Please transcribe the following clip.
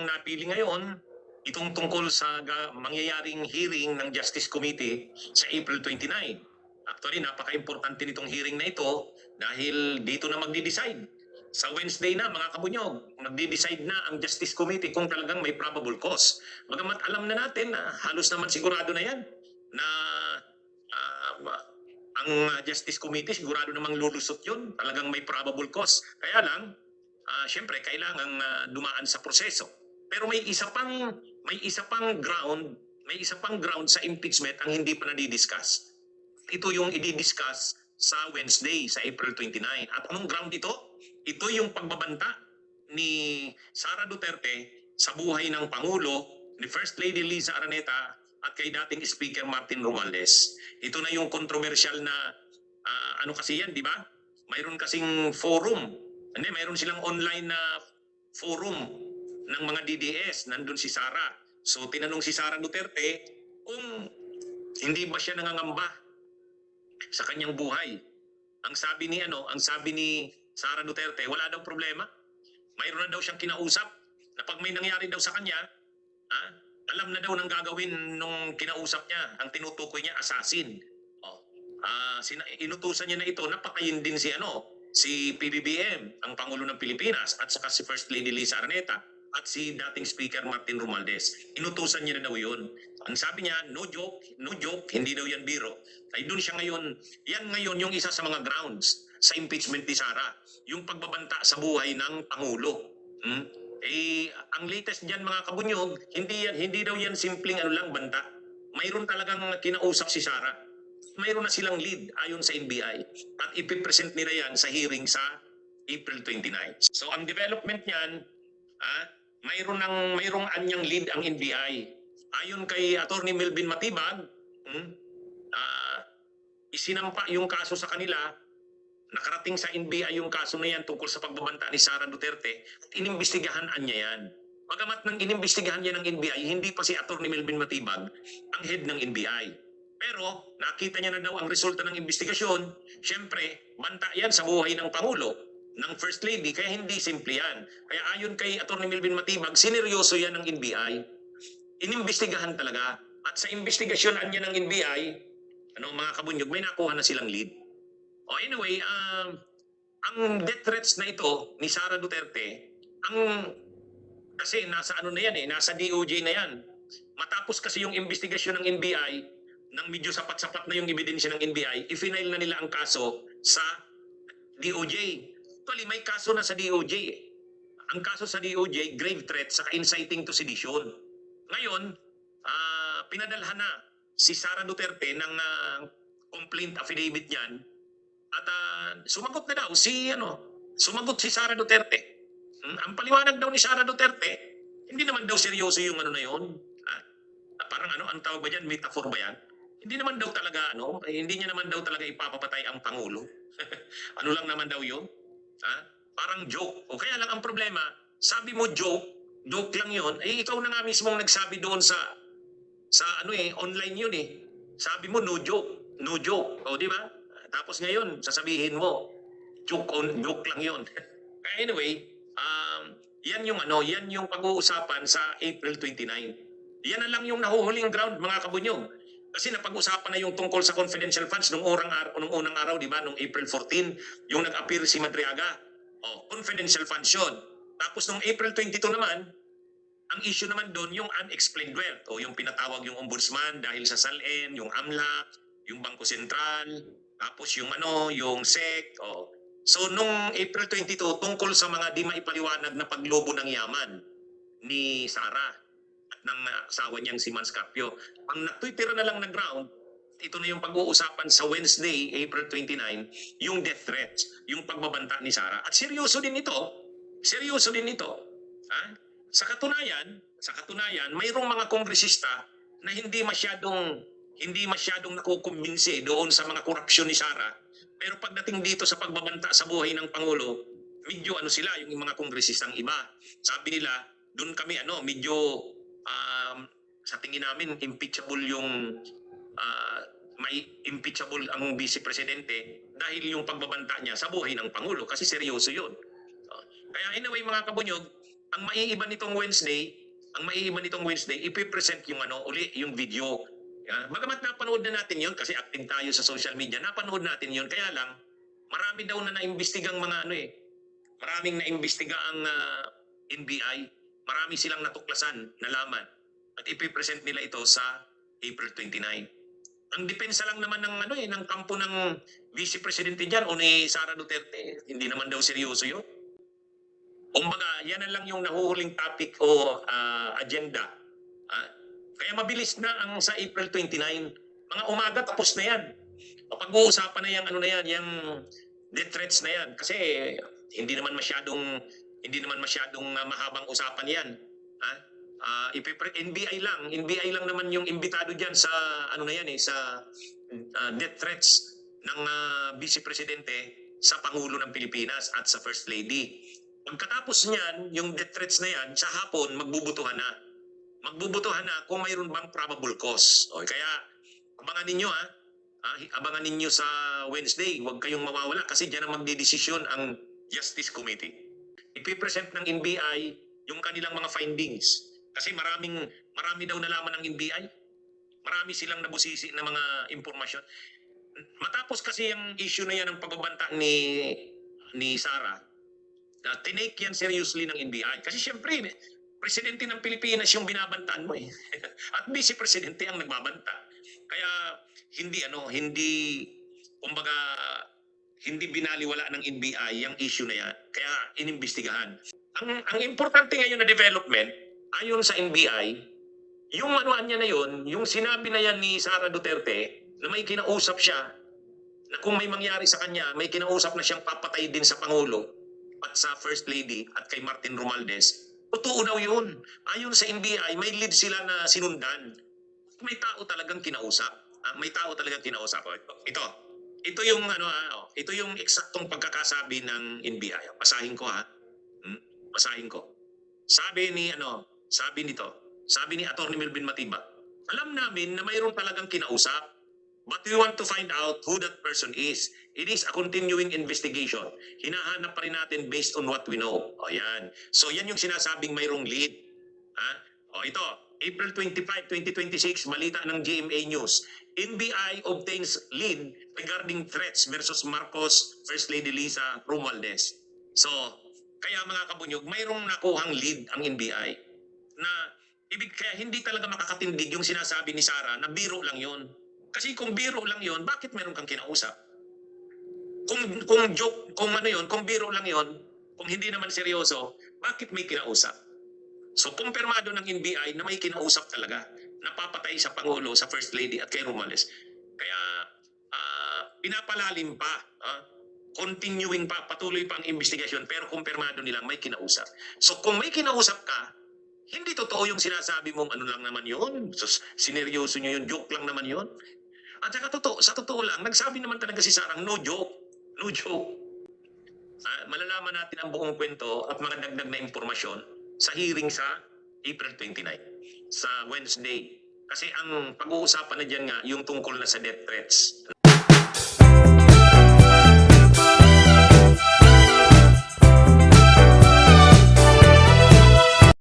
napili ngayon, itong tungkol sa mangyayaring hearing ng Justice Committee sa April 29. Actually, napaka-importante nitong hearing na ito dahil dito na magdi-decide. Sa Wednesday na, mga kabunyog, magdi-decide na ang Justice Committee kung talagang may probable cause. Bagamat alam na natin na halos naman sigurado na yan na ang Justice Committee sigurado namang lulusot yun. Talagang may probable cause. Kaya lang, siyempre, kailangan dumaan sa proseso. Pero may isa pang ground sa impeachment ang hindi pa nadidiscuss. Ito yung i-discuss sa Wednesday, sa April 29. At anong ground ito? Ito yung pagbabanta ni Sara Duterte sa buhay ng Pangulo, ni First Lady Liza Araneta at kay dating Speaker Martin Romualdez. Ito na yung controversial na ano kasi yan, di ba? Mayroon kasing forum. Mayroon silang online na forum ng mga DDS. Nandun si Sara. So tinanong si Sara Duterte kung hindi ba siya nangangamba sa kanyang buhay. Ang sabi ni Sara Duterte, wala daw problema. Mayroon na daw siyang kinausap na pag may nangyari daw sa kanya, alam na daw nang gagawin nung kinausap niya, ang tinutukoy niya, assassin. Inutusan niya na ito, napatayin din si PBBM, ang Pangulo ng Pilipinas, at saka si First Lady Liza Araneta, at si dating Speaker Martin Romualdez. Inutusan niya na daw yun. Ang sabi niya, no joke, hindi daw yan biro. Ay doon siya ngayon, yan ngayon yung isa sa mga grounds sa impeachment ni Sara, yung pagbabanta sa buhay ng Pangulo. Ang latest diyan mga kabunyog, hindi daw yan simpleng banta. Mayroon talagang kinausap si Sara. Mayroon na silang lead ayon sa NBI at ipipresent nila yan sa hearing sa April 29. So ang development niyan, mayroong anyang lead ang NBI. Ayon kay Attorney Melvin Matibag, isinampa yung kaso sa kanila. Nakarating sa NBI yung kaso na yan tungkol sa pagbabanta ni Sara Duterte at inimbestigahan niya yan. Bagamat nang inimbestigahan niya ng NBI, hindi pa si Attorney Melvin Matibag ang head ng NBI. Pero nakita niya na daw ang resulta ng investigasyon. Siyempre, banta yan sa buhay ng Pangulo, ng First Lady, kaya hindi simple yan. Kaya ayon kay Attorney Melvin Matibag, sineryoso yan ng NBI. Inimbestigahan talaga. At sa investigasyon niya ng NBI, mga kabunyog, may nakuha na silang lead. Anyway, ang death threats na ito ni Sara Duterte, kasi nasa nasa DOJ na yan. Matapos kasi yung investigasyon ng NBI, nang medyo sapat-sapat na yung ebidensya ng NBI, i-final na nila ang kaso sa DOJ. Actually, may kaso na sa DOJ. Ang kaso sa DOJ, grave threat sa inciting to sedition. Ngayon, pinadalhan na si Sara Duterte ng complaint affidavit niyan. At sumagot na daw sumagot si Sara Duterte. Ang paliwanag daw ni Sara Duterte, hindi naman daw seryoso yung na yun. Parang ang tawag ba dyan, metaphor ba yan? Hindi naman daw talaga, hindi niya naman daw talaga ipapapatay ang Pangulo. Ano lang naman daw yun? Parang joke. O kaya lang ang problema, sabi mo joke lang yun, ikaw na nga mismong nagsabi doon sa online yun eh. Sabi mo no joke. O di ba? Tapos ngayon, sasabihin mo, joke lang yun. Anyway, yan yung pag-uusapan sa April 29. Yan na lang yung nahuhuling ground, mga kabunyog. Kasi napag-usapan na yung tungkol sa confidential funds nung unang araw, di ba? Nung April 14, yung nag-appear si Madriaga. Confidential funds yun. Tapos nung April 22 naman, ang issue naman doon yung unexplained wealth. Yung pinatawag yung ombudsman dahil sa SALN, yung AMLAC, yung Bangko Sentral, tapos yung yung SEC. So nung April 22, tungkol sa mga di maipaliwanag na paglobo ng yaman ni Sara at ng asawa niyang si Mans Carpio. Ang natwitira na lang na ground, ito na yung pag-uusapan sa Wednesday, April 29, yung death threats, yung pagbabanta ni Sara. At seryoso din ito. Sa katunayan, mayroong mga kongresista na hindi masyadong nakukumbinsi doon sa mga korupsyon ni Sara. Pero pagdating dito sa pagbabanta sa buhay ng Pangulo, medyo sila, yung mga kongresistang iba. Sabi nila, doon kami medyo sa tingin namin impeachable yung may impeachable ang Vice Presidente dahil yung pagbabanta niya sa buhay ng Pangulo kasi seryoso yun. Kaya anyway mga kabunyog, Ang maiiba nitong Wednesday, ipipresent yung uli, yung video. Bagamat napanood na natin yun, kasi active tayo sa social media, napanood natin yun, kaya lang, marami daw na naimbestigang mga maraming naimbestiga ang NBI, marami silang natuklasan, nalaman, at ipipresent nila ito sa April 29. Ang depensa lang naman ng ng kampo ng Vice Presidente diyan o ni Sara Duterte, hindi naman daw seryoso 'yon. Kumbaga, yan na lang yung nahuhuling topic o agenda. Kaya mabilis na ang sa April 29. Mga umaga tapos na yan. Pag-uusapan na yung yung death threats na yan. Kasi hindi naman masyadong mahabang usapan yan. NBI lang naman yung imbitado diyan sa sa death threats ng Vice Presidente sa Pangulo ng Pilipinas at sa First Lady. Pagkatapos niyan, yung death threats na yan, sa hapon, magbubutuhan na. Kung mayroon bang probable cause. O, kaya, abangan ninyo abangan ninyo sa Wednesday. Huwag kayong mawawala kasi diyan ang magdidesisyon ang Justice Committee. Ipipresent ng NBI yung kanilang mga findings. Kasi marami daw nalaman ng NBI. Marami silang nabusisi na mga impormasyon. Matapos kasi yung issue na yan ng pagbabanta ni Sara, tinake yan seriously ng NBI. Kasi syempre, Presidente ng Pilipinas yung binabantaan mo eh. At Vice Presidente ang nagbabanta. Kaya hindi binaliwala ng NBI yung issue na yan. Kaya inimbestigahan. Ang importante ngayon na development, ayon sa NBI, yung niya na yun, yung sinabi na yan ni Sara Duterte, na may kinausap siya, na kung may mangyari sa kanya, may kinausap na siyang papatay din sa Pangulo, at sa First Lady at kay Martin Romualdez, totoo daw yun. Ayon sa NBI, may lead sila na sinundan. May tao talagang kinausap. Ito yung eksaktong pagkakasabi ng NBI. Basahin ko Basahin ko. Sabi ni Atty. Melvin Matiba, alam namin na mayroon talagang kinausap. But we want to find out who that person is. It is a continuing investigation. Hinahanap pa rin natin based on what we know. O yan. So yan yung sinasabing mayroong lead. Ito, April 25, 2026, balita ng GMA News. NBI obtains lead regarding threats versus Marcos, First Lady Lisa Romualdez. So, kaya mga kabunyog, mayroong nakuhang lead ang NBI na kaya hindi talaga makakatindig yung sinasabi ni Sara na biro lang yon. Kasi kung biro lang yon, bakit meron kang kinausap? Kung joke, kung biro lang yon, kung hindi naman seryoso, bakit may kinausap? So, kumpirmado ng NBI na may kinausap talaga, napapatay sa Pangulo, sa First Lady at kay Romualdez. Kaya, pinapalalim pa, continuing pa, patuloy pa ang investigasyon, pero kumpirmado nilang may kinausap. So, kung may kinausap ka, hindi totoo yung sinasabi mong ano lang naman yun. So, sineryoso nyo yun, joke lang naman yun. At saka sa totoo lang, nagsabi naman talaga si Sarang, no joke. Malalaman natin ang buong kwento at mga dagdag na impormasyon sa hearing sa April 29, sa Wednesday. Kasi ang pag-uusapan na dyan nga, yung tungkol na sa death threats.